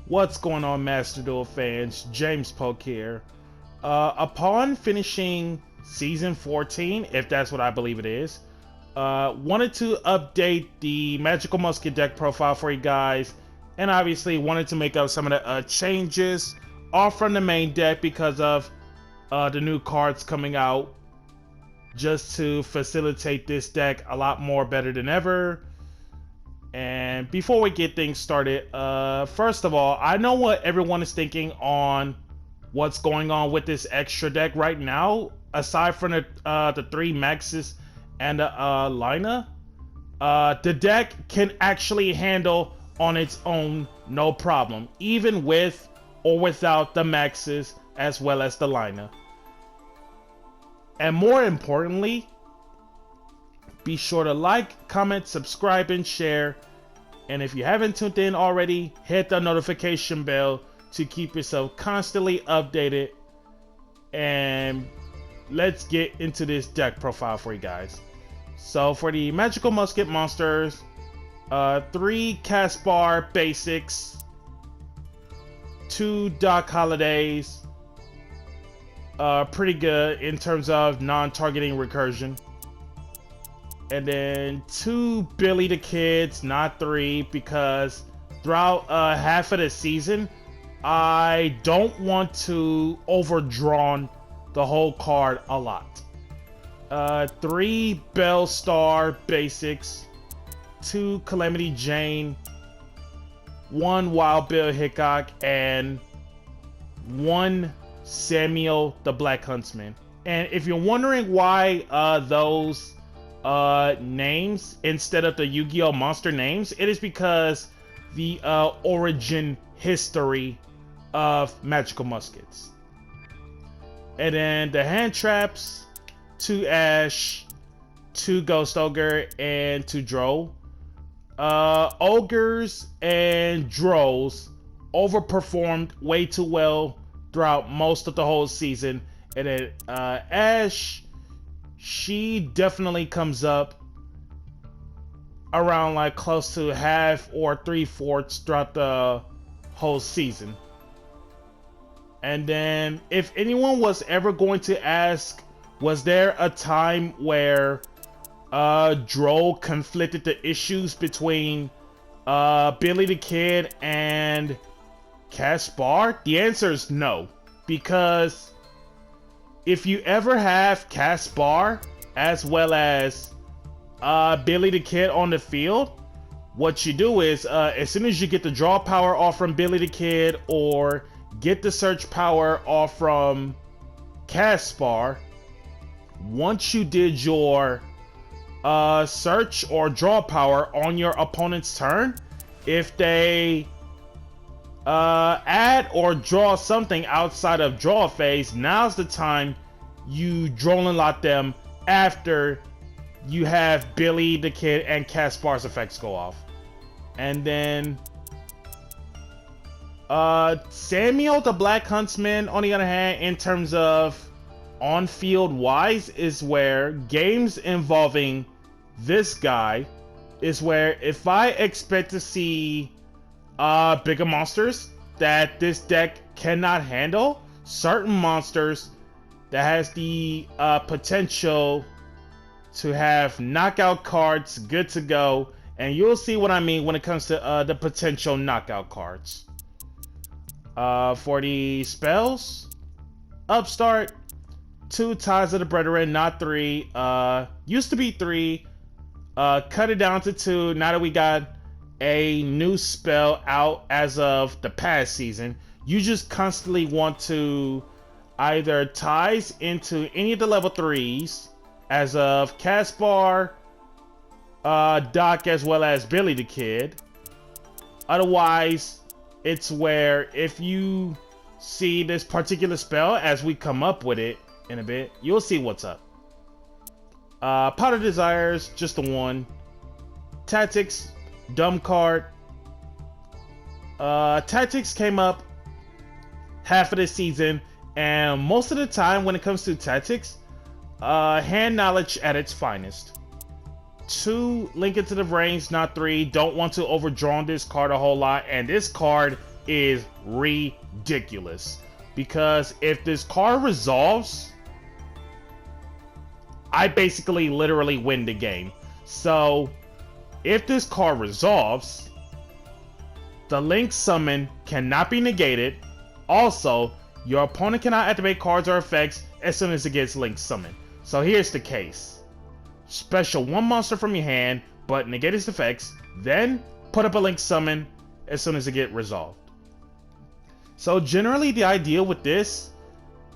What's going on, Master Duel fans? James Polk here. Upon finishing Season 14, if that's what I believe it is, wanted to update the Magical Musket deck profile for you guys, and obviously wanted to make up some of the changes off from the main deck because of the new cards coming out, just to facilitate this deck a lot more better than ever. And before we get things started, first of all, I know what everyone is thinking on what's going on with this extra deck right now. Aside from the 3 Maxes and the Lina, the deck can actually handle on its own, no problem, even with or without the Maxes as well as the Lina. And more importantly, be sure to like, comment, subscribe, and share. And if you haven't tuned in already, hit the notification bell to keep yourself constantly updated. And let's get into this deck profile for you guys. So for the Magical Musket monsters, 3 Caspar basics, 2 Doc Holidays, pretty good in terms of non-targeting recursion. And then 2 Billy the Kids, not 3, because throughout half of the season, I don't want to overdrawn the whole card a lot. 3 Bellstar basics, 2 Calamity Jane, 1 Wild Bill Hickok, and 1 Samuel the Black Huntsman. And if you're wondering why those names instead of the Yu-Gi-Oh monster names, it is because the origin history of Magical Muskets. And then the hand traps, 2 Ash, 2 Ghost Ogre, and 2 Droll. Ogres and Drolls overperformed way too well throughout most of the whole season. And then Ash, she definitely comes up around like close to half or 3/4 throughout the whole season. And then if anyone was ever going to ask, was there a time where Droll conflicted the issues between Billy the Kid and Caspar? The answer is no, because if you ever have Caspar as well as Billy the Kid on the field, what you do is as soon as you get the draw power off from Billy the Kid or get the search power off from Caspar, once you did your search or draw power on your opponent's turn, if they add or draw something outside of draw phase, now's the time you draw and lock them after you have Billy the Kid and Caspar's effects go off. And then Samuel the Black Huntsman, on the other hand, in terms of on-field wise, is where games involving this guy is where if I expect to see bigger monsters that this deck cannot handle, certain monsters that has the potential to have knockout cards good to go, and you'll see what I mean when it comes to the potential knockout cards. For the spells, Upstart, 2 Ties of the Brethren, not 3. Used to be 3. Cut it down to 2 now that we got a new spell out as of the past season. You just constantly want to either ties into any of the level 3s as of Caspar, Doc, as well as Billy the Kid. Otherwise, it's where if you see this particular spell as we come up with it in a bit, you'll see what's up. Pot of Desires, just the 1. Tactics, dumb card. Tactics came up half of the season, and most of the time when it comes to tactics, hand knowledge at its finest. 2, Link into the VRains, not 3. Don't want to overdraw this card a whole lot, and this card is ridiculous. Because if this card resolves, I basically literally win the game. So if this card resolves, the Link Summon cannot be negated. Also, your opponent cannot activate cards or effects as soon as it gets Link Summon. So here's the case. Special one monster from your hand, but negate its effects, then put up a Link Summon as soon as it gets resolved. So generally the idea with this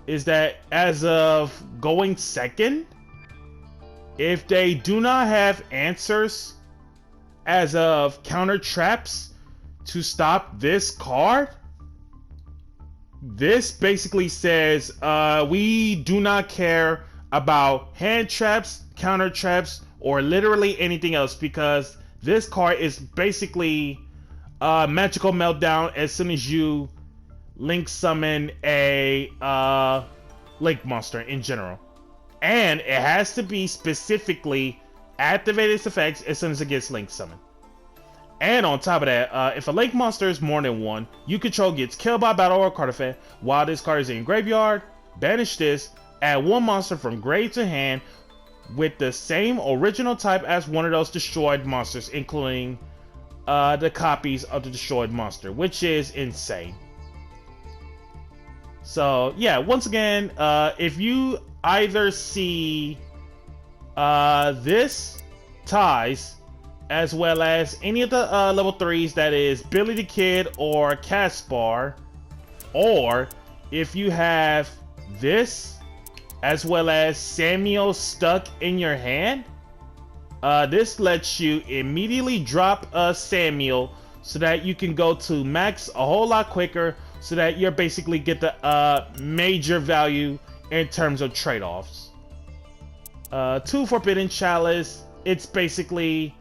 is that as of going second, if they do not have answers as of counter traps to stop this card, this basically says we do not care about hand traps, counter traps, or literally anything else, because this card is basically magical meltdown as soon as you Link Summon a Link monster in general. And it has to be specifically activate its effects as soon as it gets Link Summon. And on top of that, if a Link monster is more than one you control gets killed by battle or card effect while this card is in graveyard, banish this, add one monster from grave to hand with the same original type as one of those destroyed monsters, including the copies of the destroyed monster, which is insane. So yeah, once again, if you either see this ties as well as any of the level 3s, that is Billy the Kid or Caspar, or if you have this as well as Samuel stuck in your hand, this lets you immediately drop Samuel so that you can go to max a whole lot quicker, so that you're basically get the major value in terms of trade-offs. 2 Forbidden Chalice, it's basically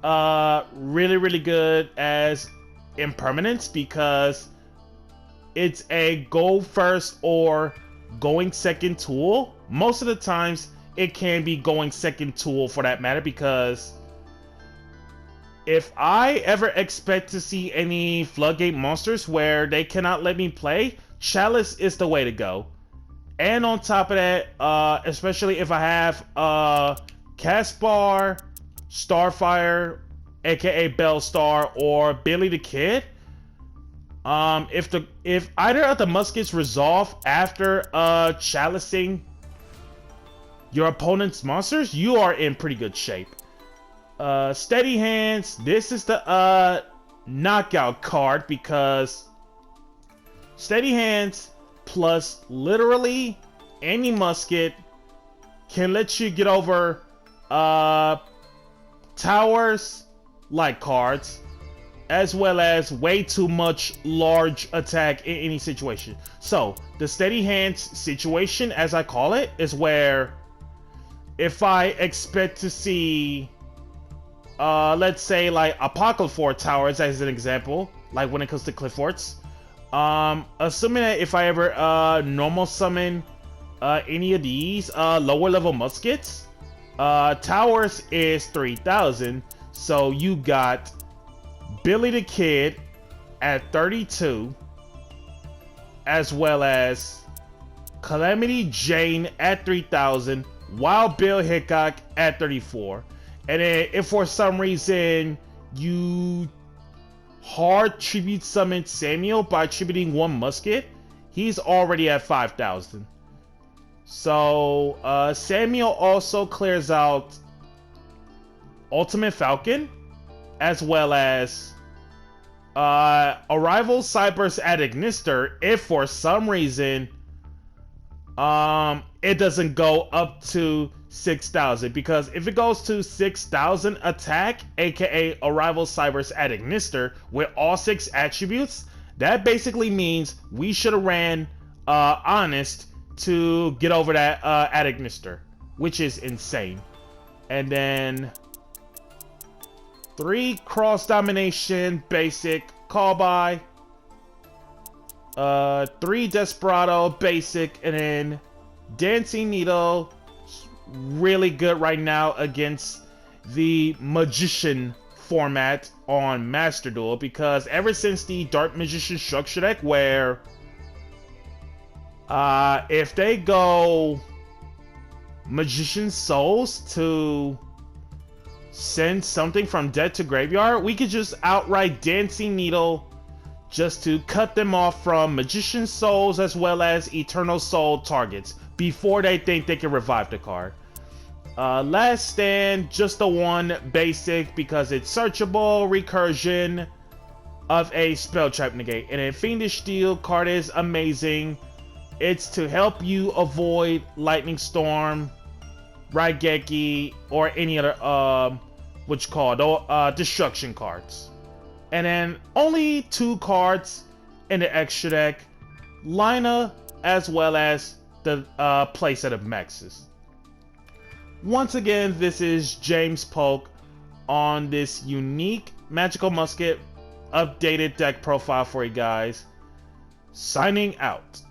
really good as impermanence because it's a go first or going second tool. Most of the times it can be going second tool for that matter, because if I ever expect to see any floodgate monsters where they cannot let me play, Chalice is the way to go. And on top of that, especially if I have Caspar, Starfire, aka Bellstar, or Billy the Kid, if either of the muskets resolve after chalicing your opponent's monsters, you are in pretty good shape. Steady Hands, this is the knockout card, because Steady Hands plus literally any musket can let you get over towers like cards, as well as way too much large attack in any situation. So the Steady Hands situation, as I call it, is where if I expect to see let's say like Apocalypse towers as an example, like when it comes to Cliff Forts, assuming that if I ever normal summon any of these lower level muskets, towers is 3000, so you got Billy the Kid at 32, as well as Calamity Jane at 3000, Wild Bill Hickok at 34. And then if for some reason you hard tribute summon Samuel by tributing one musket, he's already at 5000. So Samuel also clears out Ultimate Falcon, as well as Arrival Cyber's at Ignister if for some reason it doesn't go up to 6000, because if it goes to 6000 attack, aka Arrival Cyber's at Ignister, with all 6 attributes, that basically means we should have ran Honest to get over that at Ignister, which is insane. And then 3 Cross Domination basic call by, 3 Desperado basic, and then Dancing Needle, really good right now against the Magician format on Master Duel, because ever since the Dark Magician structure deck, where if they go Magician Souls to send something from dead to graveyard, we could just outright Dancing Needle just to cut them off from Magician Souls as well as Eternal Soul targets before they think they can revive the card. Last Stand, just the one basic because it's searchable recursion of a spell trap negate. And then Fiendish Steel card is amazing. It's to help you avoid Lightning Storm, Raigeki, or any other destruction cards. And then only 2 cards in the extra deck, Lina as well as the playset of Maxis. Once again, this is James Polk on this unique Magical Musket updated deck profile for you guys. Signing out.